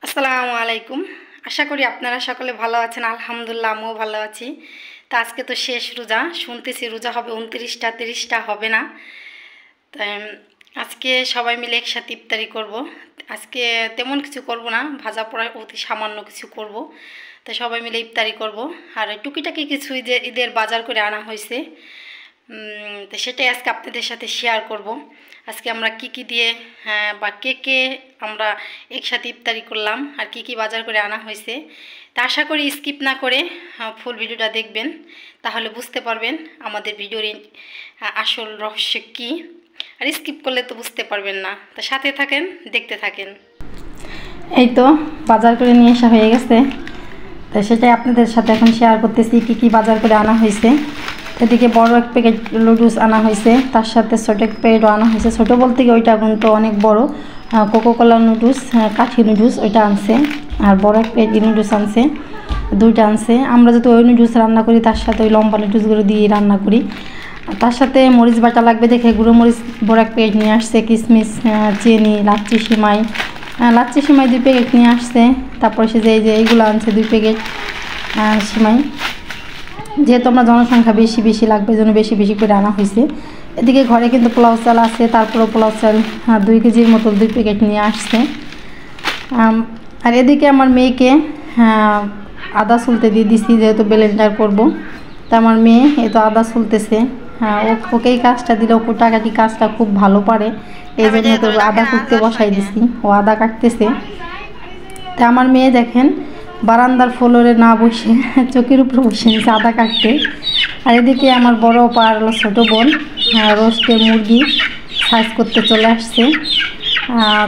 আসসালামু আলাইকুম। আশা করি আপনারা সকলে ভালো আছেন। আলহামদুলিল্লাহ আমিও ভালো আছি। তো আজকে তো শেষ রোজা, শুনতেছি রোজা হবে 29টা 30টা হবে না। তাই আজকে সবাই মিলে একসাথে ইফতারি করব। আজকে তেমন কিছু করব না, ভাজা পোড়া অতি সামান্য কিছু করব। তো সবাই মিলে ইফতারি করব। আর টুকিটাকি কিছু ঈদের বাজার করে আনা হয়েছে, তো সেটাই আজকে আপনাদের সাথে শেয়ার করব। আজকে আমরা কি দিয়ে বা কে আমরা একসাথে ইফতারি করলাম আর কি বাজার করে আনা হয়েছে, তা আশা করি স্কিপ না করে ফুল ভিডিওটা দেখবেন, তাহলে বুঝতে পারবেন আমাদের ভিডিওর আসল রহস্য কি। আর স্কিপ করলে তো বুঝতে পারবেন না, তা সাথে থাকেন, দেখতে থাকেন। এই তো বাজার করে নিয়ে আসা হয়ে গেছে, তো সেটাই আপনাদের সাথে এখন শেয়ার করতেছি কি বাজার করে আনা হয়েছে। এদিকে বড় এক প্যাকেট নুডলস আনা হয়েছে, তার সাথে ছোটো এক প্যাকেটও আনা হয়েছে। ছোটো বলতে গিয়ে ওইটা কিন্তু অনেক বড়, কোকোকোলা নুডলস, কাঠি নুডলস ওইটা আনছে। আর বড় এক প্যাকেট নুডলস আনছে, দুইটা আনছে। আমরা যদি ওই নুডলস রান্না করি তার সাথে ওই লম্বা নুডলসগুলো দিয়ে রান্না করি। তার সাথে মরিচ বাটা লাগবে দেখে গুঁড়ো মরিচ বড় এক প্যাকেট নিয়ে আসছে, কিশমিশ, চিনি, লাচ্ছি সিমাই 2 প্যাকেট নিয়ে আসছে। তারপর সে যে এইগুলো আনছে 2 প্যাকেট সিমাই। যেহেতু আমরা জনসংখ্যা বেশি লাগবে, এই জন্য বেশি করে আনা হয়েছে। এদিকে ঘরে কিন্তু পোলাও চাল আছে, তারপরেও পোলাও চাল 2 কেজির মতো 2 প্যাকেট নিয়ে আসছে। আর এদিকে আমার মেয়েকে আদা সুলতে দিয়ে দিছি, যেহেতু ব্লেন্ডার করব। তা আমার মেয়ে এই তো আদা সুলতেছে। ওকেই কাজটা দিলে, ও কুটাকাটি কাজটা খুব ভালো পারে, এই জন্য তো আদা কুটতে বসাই দিছি, ও আদা কাটতেছে। তা আমার মেয়ে দেখেন বারান্দার ফ্লোরে না বসে চোখের উপর বসে নিচ্ছে আদা কাটতে। আর এদিকে আমার বড় পার ছোটো বোন রোস্টের মুরগি সাইজ করতে চলে আসছে।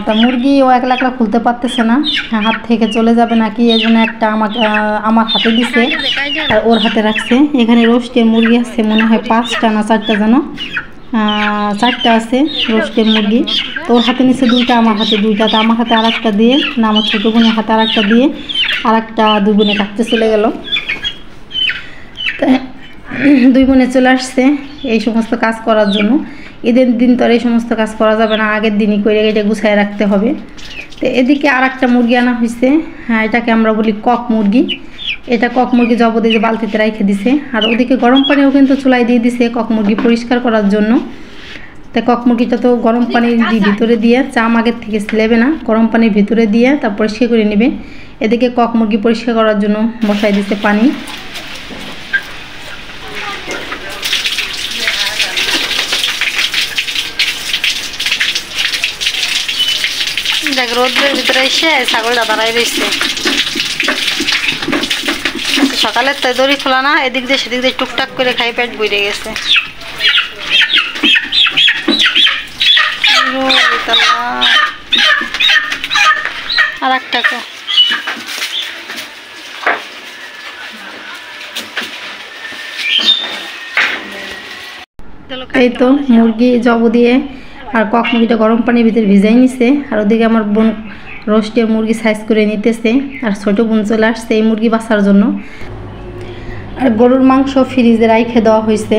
তা মুরগি ও একলা খুলতে পারতেছে না, হাত থেকে চলে যাবে নাকি, এই জন্য একটা আমার হাতে দিছে আর ওর হাতে রাখছে। এখানে রোস্টের মুরগি আছে মনে হয় 5টা না 4টা যেন, 4টা আছে রোস্টের মুরগি। তো ওর হাতে নিচ্ছে 2টা, আমার হাতে 2টা। তো আমার হাতে আর একটা দিয়ে না, আমার ছোটো বোনের হাতে আর একটা দিয়ে আর একটা 2 বোনে কাটতে চলে গেল। 2 বোনে চলে আসছে এই সমস্ত কাজ করার জন্য। ঈদের দিন তো আর এই সমস্ত কাজ করা যাবে না, আগের দিনই করে এটা গুছায় রাখতে হবে। তো এদিকে আর একটা মুরগি আনা হয়েছে, এটাকে আমরা বলি কক মুরগি। এটা কক মুরগি জব দিয়ে বালতিতে রেখে দিছে। আর ওদিকে গরম পানিও কিন্তু চুলায় দিয়ে দিছে কক মুরগি পরিষ্কার করার জন্য। তো কক মুরগিটা তো গরম পানির ভিতরে দিয়ে, চাম আগের থেকে ছেলেবে না, গরম পানির ভিতরে দিয়ে তারপর পরিষ্কার করে নেবে। এদিকে কক মুরগি পরিষ্কার করার জন্য বসাই দিছে পানি। দেখ রোদের ভিতরে এসে ছাগলটা দাঁড়াই রয়েছে। সকালের তো দড়ি খোলা না, এদিক দিয়ে সেদিক দিয়ে টুকটাক করে খাই, পেট বইরে গেছে। আর একটা এই তো মুরগি জব দিয়ে আর কক মুরগিটা গরম পানির ভিতরে ভিজাই নিছে। আর ওদিকে আমার বোন রোস্টের মুরগি সাইজ করে নিতেছে, আর ছোটো বোন চলে আসছে এই মুরগি বাছার জন্য। আর গরুর মাংস ফ্রিজে রাইখে দেওয়া হয়েছে,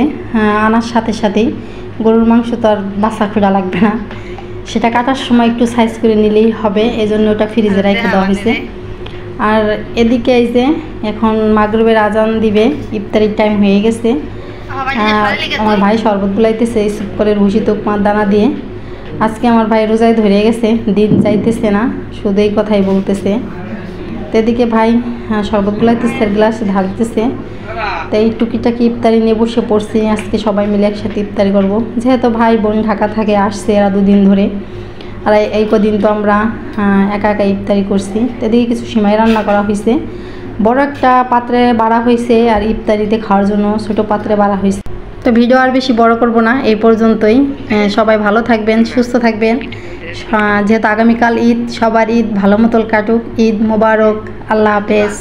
আনার সাথেই। গরুর মাংস তো আর বাছা খোঁড়া লাগবে না, সেটা কাটার সময় একটু সাইজ করে নিলেই হবে, এই জন্য ওটা ফ্রিজে রাইখে দেওয়া হয়েছে। আর এদিকে এই যে এখন মাগরিবের আজান দিবে, ইফতারির টাইম হয়ে গেছে। আমার ভাই শরবত গুলাইতেছে সুপরের ভুষিত উপমার দানা দিয়ে। আজকে আমার ভাই রোজায় ধরে গেছে, দিন যাইতেছে না, শুধু এই কথাই বলতেছে। তো এদিকে ভাই শরবত গুলাইতেছে, গ্লাসে ঢালতেছে। তো এই টুকিটাকি ইফতারি নিয়ে বসে পড়ছি, আজকে সবাই মিলে একসাথে ইফতারি করব। যেহেতু ভাই বোন ঢাকা থাকে, আসছে এরা 2 দিন ধরে। আর এই কদিন তো আমরা একা ইফতারি করছি। তো এদিকে কিছু সিমাই রান্না করা হয়েছে, বড় একটা পাত্রে বাড়া হয়েছে, আর ইফতারিতে খাওয়ার জন্য ছোটো পাত্রে বাড়া হয়েছে। তো ভিডিও আর বেশি বড় করব না, এই পর্যন্তই। সবাই ভালো থাকবেন, সুস্থ থাকবেন। যেহেতু আগামীকাল ঈদ, সবার ঈদ ভালো মতো কাটুক। ঈদ মোবারক, আল্লাহ হাফেজ।